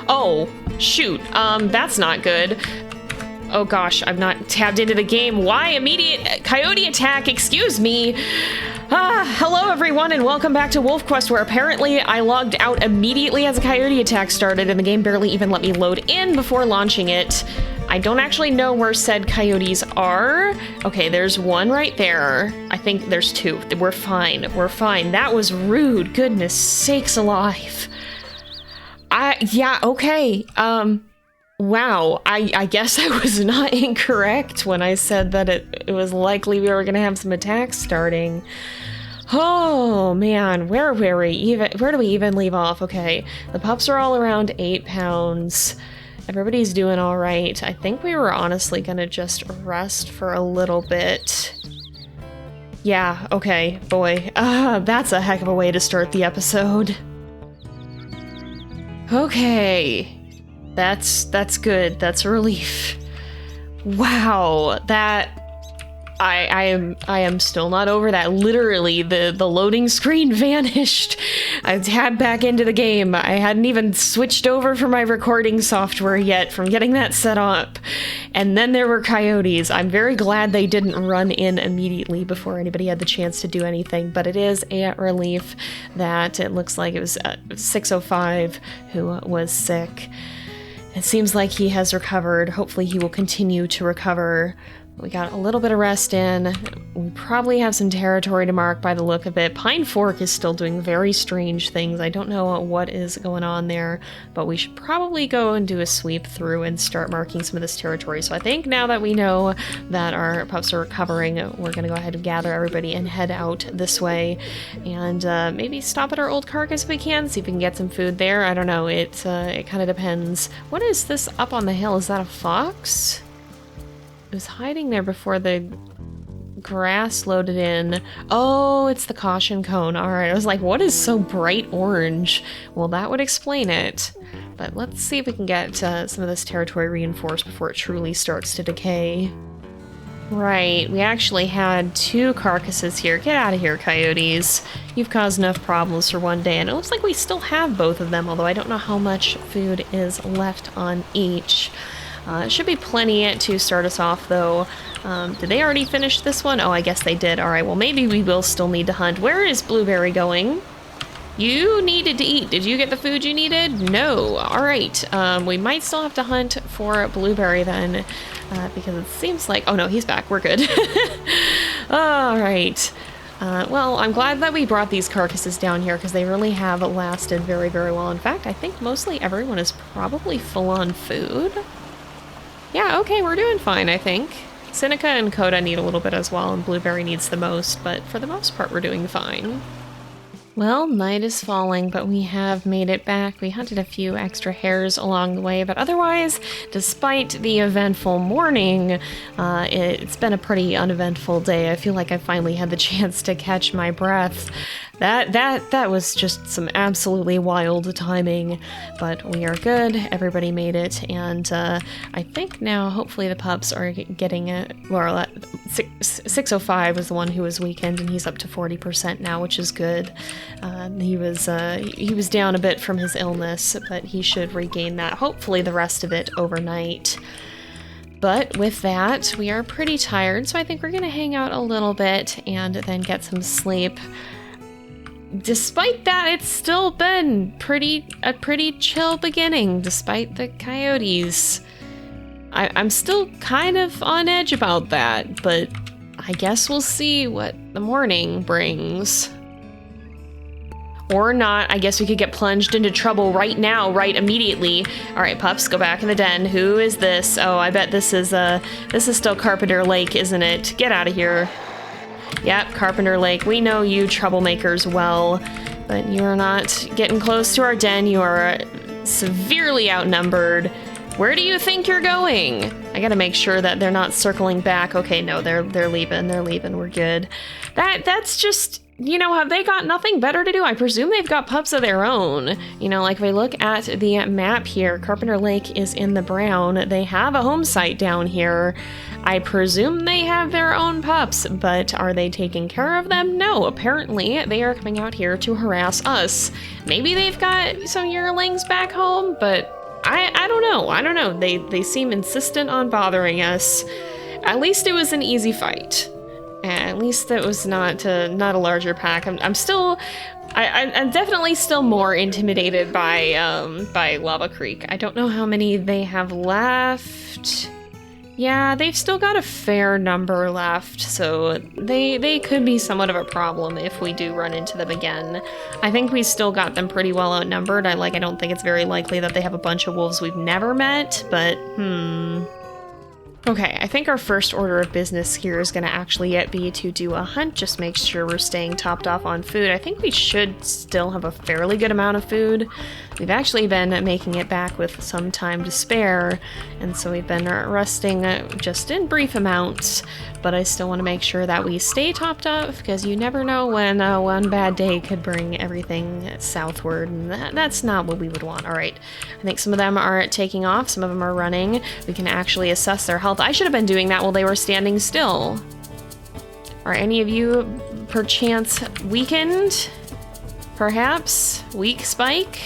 Oh, shoot. That's not good. Oh gosh, I've not tabbed into the game. Why immediate coyote attack? Excuse me. Hello everyone and welcome back to WolfQuest, where apparently I logged out immediately as a coyote attack started and the game barely even let me load in before launching it. I don't actually know where said coyotes are. Okay, there's one right there. I think there's two. We're fine. We're fine. That was rude. Goodness sakes alive. Yeah, okay. Wow, I guess I was not incorrect when I said that it was likely we were gonna have some attacks starting. Oh man, where do we even leave off? Okay, the pups are all around 8 pounds. Everybody's doing all right. I think we were honestly gonna just rest for a little bit. Yeah, okay, boy. That's a heck of a way to start the episode. Okay. That's good. That's a relief. Wow, that I am still not over that. Literally, the loading screen vanished. I tabbed back into the game. I hadn't even switched over for my recording software yet from getting that set up. And then there were coyotes. I'm very glad they didn't run in immediately before anybody had the chance to do anything, but it is a relief that it looks like it was 605 who was sick. It seems like he has recovered. Hopefully he will continue to recover. We got a little bit of rest in. We probably have some territory to mark by the look of it. Pine Fork is still doing very strange things. I don't know what is going on there, but we should probably go and do a sweep through and start marking some of this territory. So I think now that we know that our pups are recovering, we're going to go ahead and gather everybody and head out this way and maybe stop at our old carcass if we can, see if we can get some food there. I don't know. It kind of depends. What is this up on the hill? Is that a fox? It was hiding there before the grass loaded in. Oh, it's the caution cone. All right, I was like, what is so bright orange? Well, that would explain it. But let's see if we can get some of this territory reinforced before it truly starts to decay. Right, we actually had 2 carcasses here. Get out of here, coyotes. You've caused enough problems for one day, and it looks like we still have both of them, although I don't know how much food is left on each. It should be plenty to start us off, though. Did they already finish this one? Oh, I guess they did. All right, well, maybe we will still need to hunt. Where is Blueberry going? You needed to eat. Did you get the food you needed? No. All right. We might still have to hunt for Blueberry then, because it seems like... Oh, no, he's back. We're good. All right. Well, I'm glad that we brought these carcasses down here because they really have lasted very, very well. In fact, I think mostly everyone is probably full on food. Yeah, okay, we're doing fine, I think. Seneca and Coda need a little bit as well, and Blueberry needs the most, but for the most part, we're doing fine. Well, night is falling, but we have made it back. We hunted a few extra hares along the way, but otherwise, despite the eventful morning, it's been a pretty uneventful day. I feel like I finally had the chance to catch my breath. That was just some absolutely wild timing, but we are good. Everybody made it, and I think now hopefully the pups are getting it. Well, 605 was the one who was weakened, and he's up to 40% now, which is good. He was down a bit from his illness, but he should regain that. Hopefully the rest of it overnight. But with that, we are pretty tired, so I think we're gonna hang out a little bit and then get some sleep. Despite that, it's still been a pretty chill beginning, despite the coyotes. I'm still kind of on edge about that, but I guess we'll see what the morning brings. Or not. I guess we could get plunged into trouble right now, right immediately. All right, pups, go back in the den. Who is this? Oh, I bet this is still Carpenter Lake, isn't it? Get out of here. Yep, Carpenter Lake. We know you troublemakers well, but you are not getting close to our den. You are severely outnumbered. Where do you think you're going? I gotta make sure that they're not circling back. Okay, no, they're leaving. They're leaving. We're good. That's just... You know, have they got nothing better to do? I presume they've got pups of their own. You know, like if I look at the map here, Carpenter Lake is in the brown. They have a home site down here. I presume they have their own pups, but are they taking care of them? No, apparently they are coming out here to harass us. Maybe they've got some yearlings back home, but I don't know. I don't know. They seem insistent on bothering us. At least it was an easy fight. At least it was not a larger pack. I'm still... I'm definitely still more intimidated by Lava Creek. I don't know how many they have left. Yeah, they've still got a fair number left, so they could be somewhat of a problem if we do run into them again. I think we still got them pretty well outnumbered. I don't think it's very likely that they have a bunch of wolves we've never met, but Okay, I think our first order of business here is going to actually be to do a hunt, just make sure we're staying topped off on food. I think we should still have a fairly good amount of food. We've actually been making it back with some time to spare, and so we've been resting just in brief amounts, but I still want to make sure that we stay topped up, because you never know when one bad day could bring everything southward, and that's not what we would want. All right, I think some of them are taking off, some of them are running. We can actually assess their health. I should have been doing that while they were standing still. Are any of you perchance weakened? Perhaps? Weak spike?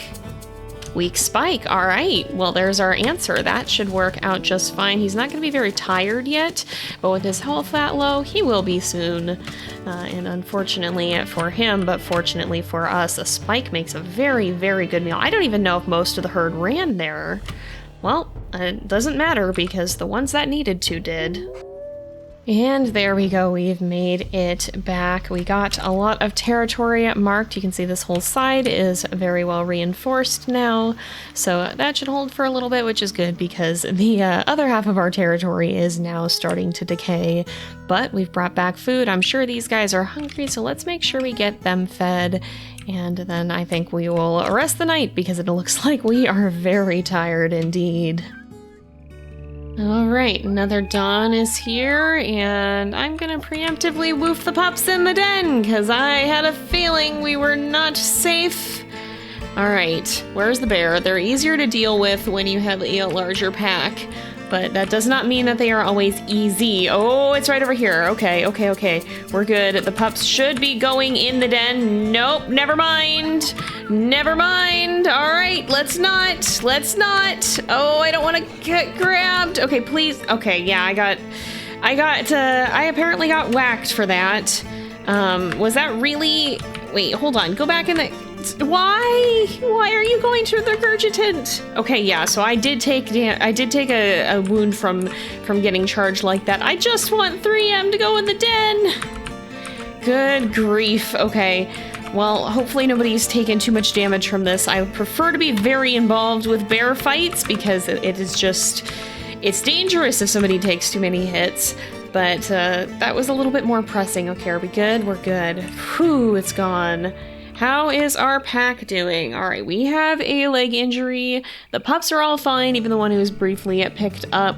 Weak spike, all right. Well, there's our answer. That should work out just fine. He's not gonna be very tired yet, but with his health that low, he will be soon. And unfortunately for him, but fortunately for us, a spike makes a very, very good meal. I don't even know if most of the herd ran there. Well, it doesn't matter because the ones that needed to did. And there we go, we've made it back. We got a lot of territory marked. You can see this whole side is very well reinforced now. So that should hold for a little bit, which is good because the other half of our territory is now starting to decay. But we've brought back food. I'm sure these guys are hungry, so let's make sure we get them fed. And then I think we will rest the night because it looks like we are very tired indeed. All right, another dawn is here, and I'm gonna preemptively woof the pups in the den because I had a feeling we were not safe. All right, where's the bear? They're easier to deal with when you have a larger pack, but that does not mean that they are always easy. Oh, it's right over here. Okay. We're good. The pups should be going in the den. Nope, never mind. Never mind. All right, let's not. Oh, I don't want to get grabbed. Okay, please. Okay, yeah, I apparently got whacked for that. Was that really? Wait, hold on. Go back in the. Why are you going to the regurgitant? Okay, yeah, so I did take a wound from getting charged like that. I just want 3M to go in the den. Good grief. Okay. Well, hopefully nobody's taken too much damage from this. I would prefer to be very involved with bear fights because it's dangerous if somebody takes too many hits. But that was a little bit more pressing. Okay, are we good? We're good. Whew, it's gone. How is our pack doing? All right, we have a leg injury. The pups are all fine, even the one who was briefly picked up.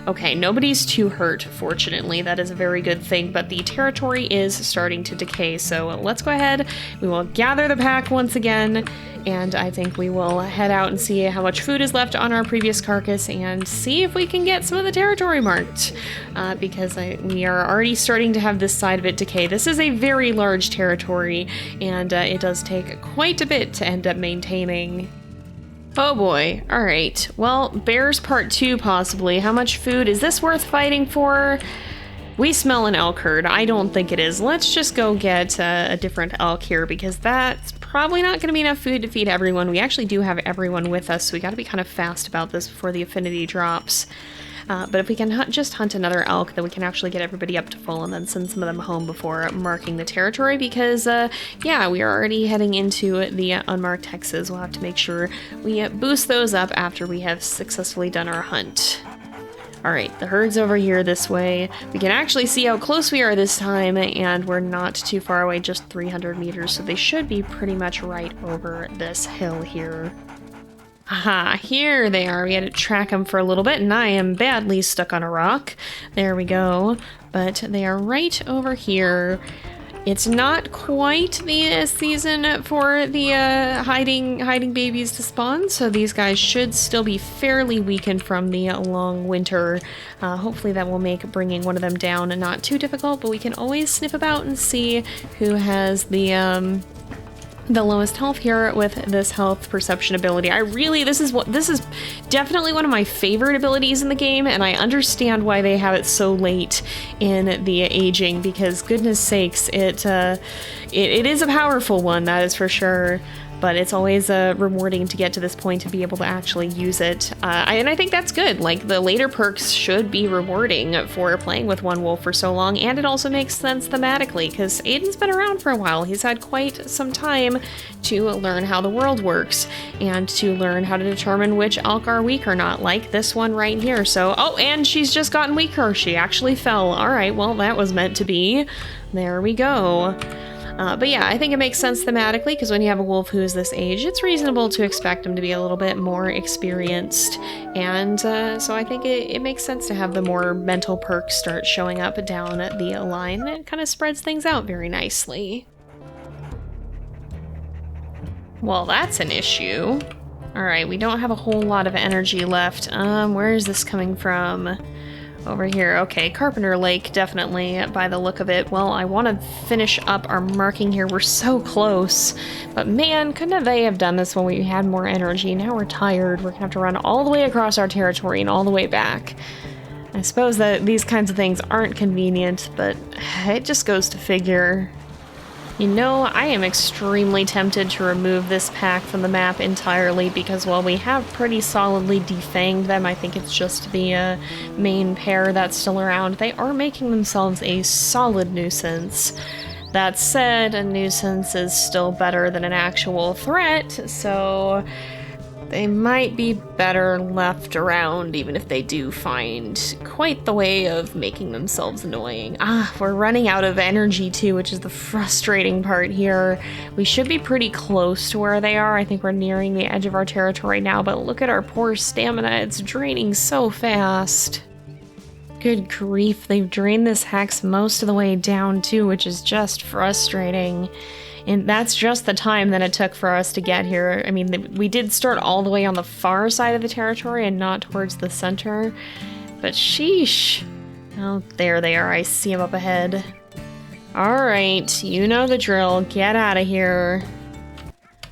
Okay, nobody's too hurt, fortunately. That is a very good thing, but the territory is starting to decay, so let's go ahead. We will gather the pack once again, and I think we will head out and see how much food is left on our previous carcass and see if we can get some of the territory marked, because we are already starting to have this side of it decay. This is a very large territory, and it does take quite a bit to end up maintaining. Oh boy. All right. Well, bears part 2 possibly. How much food? Is this worth fighting for? We smell an elk herd. I don't think it is. Let's just go get a different elk here because that's probably not going to be enough food to feed everyone. We actually do have everyone with us, so we got to be kind of fast about this before the affinity drops. But if we can just hunt another elk, then we can actually get everybody up to full and then send some of them home before marking the territory because, yeah, we are already heading into the unmarked hexes. We'll have to make sure we boost those up after we have successfully done our hunt. Alright, the herd's over here this way. We can actually see how close we are this time, and we're not too far away, just 300 meters, so they should be pretty much right over this hill here. Aha, here they are. We had to track them for a little bit, and I am badly stuck on a rock. There we go. But they are right over here. It's not quite the season for the hiding babies to spawn, so these guys should still be fairly weakened from the long winter. Hopefully that will make bringing one of them down not too difficult, but we can always sniff about and see who has the the lowest health here with this health perception ability. This is definitely one of my favorite abilities in the game, and I understand why they have it so late in the aging, because goodness sakes, it is a powerful one, that is for sure. But it's always rewarding to get to this point to be able to actually use it. And I think that's good. Like, the later perks should be rewarding for playing with one wolf for so long, and it also makes sense thematically, because Aden's been around for a while. He's had quite some time to learn how the world works, and to learn how to determine which elk are weak or not, like this one right here. So, oh, and she's just gotten weaker. She actually fell. All right, well, that was meant to be. There we go. But yeah, I think it makes sense thematically, because when you have a wolf who is this age, it's reasonable to expect him to be a little bit more experienced. And so I think it makes sense to have the more mental perks start showing up down the line. It kind of spreads things out very nicely. Well, that's an issue. All right, we don't have a whole lot of energy left. Where is this coming from? Over here. Okay, Carpenter Lake, definitely, by the look of it. Well, I want to finish up our marking here. We're so close. But man, couldn't they have done this when we had more energy? Now we're tired. We're gonna have to run all the way across our territory and all the way back. I suppose that these kinds of things aren't convenient, but it just goes to figure. You know, I am extremely tempted to remove this pack from the map entirely, because while we have pretty solidly defanged them, I think it's just the main pair that's still around. They are making themselves a solid nuisance. That said, a nuisance is still better than an actual threat, so they might be better left around, even if they do find quite the way of making themselves annoying. We're running out of energy too, which is the frustrating part here. We should be pretty close to where they are. I think we're nearing the edge of our territory now, but look at our poor stamina. It's draining so fast. Good grief, they've drained this hex most of the way down too, which is just frustrating. And that's just the time that it took for us to get here. I mean, we did start all the way on the far side of the territory and not towards the center. But sheesh. Oh, there they are. I see them up ahead. Alright, you know the drill. Get out of here.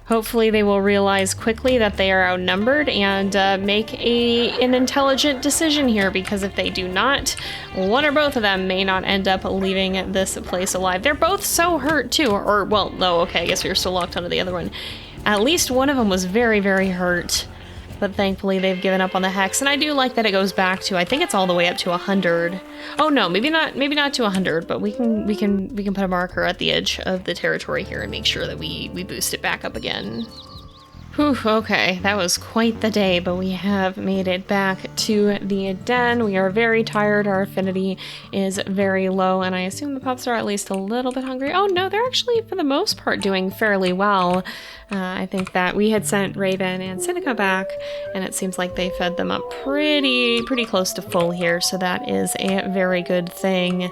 Hopefully they will realize quickly that they are outnumbered and make an intelligent decision here, because if they do not, one or both of them may not end up leaving this place alive. They're both so hurt too, or well, no, okay, I guess we were still locked onto the other one. At least one of them was very, very hurt, but thankfully they've given up on the hex, and I do like that it goes back to, I think it's all the way up to 100. Oh no, maybe not to 100, but we can put a marker at the edge of the territory here and make sure that we boost it back up again. Whew, okay, that was quite the day, but we have made it back to the den. We are very tired, our affinity is very low, and I assume the pups are at least a little bit hungry. Oh no, they're actually, for the most part, doing fairly well. I think that we had sent Raven and Seneca back, and it seems like they fed them up pretty close to full here, so that is a very good thing.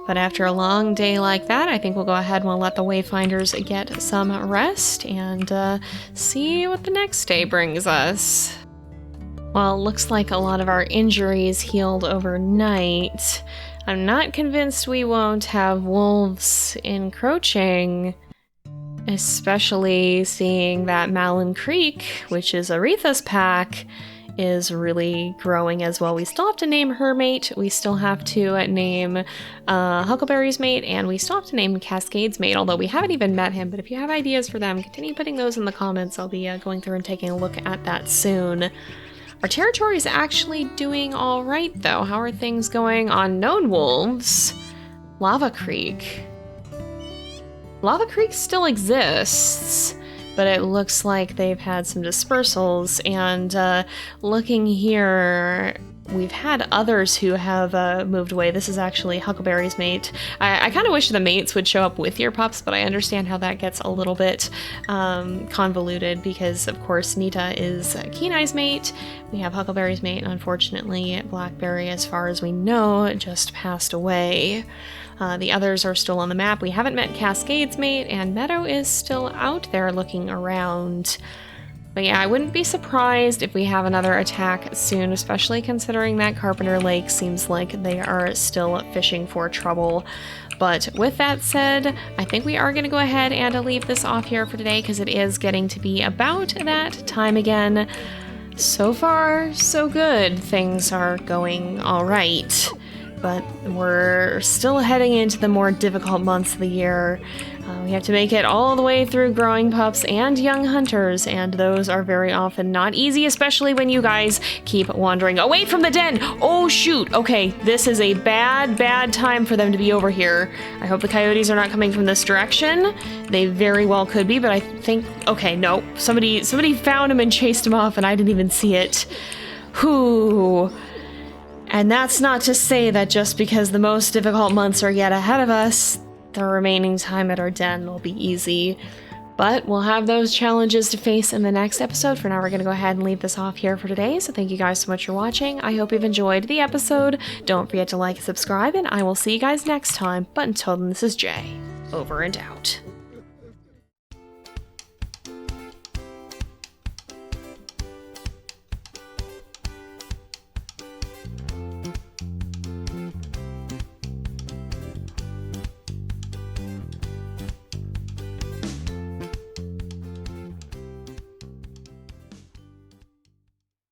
But after a long day like that, I think we'll go ahead and we'll let the Wayfinders get some rest and see what the next day brings us. Well, it looks like a lot of our injuries healed overnight. I'm not convinced we won't have wolves encroaching, especially seeing that Malin Creek, which is Aretha's pack, is really growing as well. We still have to name her mate, we still have to name Huckleberry's mate, and we still have to name Cascade's mate, although we haven't even met him. But if you have ideas for them, continue putting those in the comments. I'll be going through and taking a look at that soon. Our territory is actually doing all right, though. How are things going on known wolves? Lava Creek. Lava Creek still exists, but it looks like they've had some dispersals, and looking here, we've had others who have moved away. This is actually Huckleberry's mate. I kind of wish the mates would show up with your pups, but I understand how that gets a little bit convoluted, because of course Nita is Keen-Eye's mate, we have Huckleberry's mate, and unfortunately Blackberry, as far as we know, just passed away. The others are still on the map. We haven't met Cascade's mate, and Meadow is still out there looking around. But yeah, I wouldn't be surprised if we have another attack soon, especially considering that Carpenter Lake seems like they are still fishing for trouble. But with that said, I think we are going to go ahead and leave this off here for today because it is getting to be about that time again. So far, so good. Things are going all right, but we're still heading into the more difficult months of the year. We have to make it all the way through growing pups and young hunters, and those are very often not easy, especially when you guys keep wandering away from the den. Oh shoot, okay, this is a bad time for them to be over here. I hope the coyotes are not coming from this direction. They very well could be, but I think, okay, no, somebody found him and chased him off and I didn't even see it. Whew. And that's not to say that just because the most difficult months are yet ahead of us, the remaining time at our den will be easy. But we'll have those challenges to face in the next episode. For now, we're going to go ahead and leave this off here for today. So thank you guys so much for watching. I hope you've enjoyed the episode. Don't forget to like and subscribe, and I will see you guys next time. But until then, this is Jay. Over and out.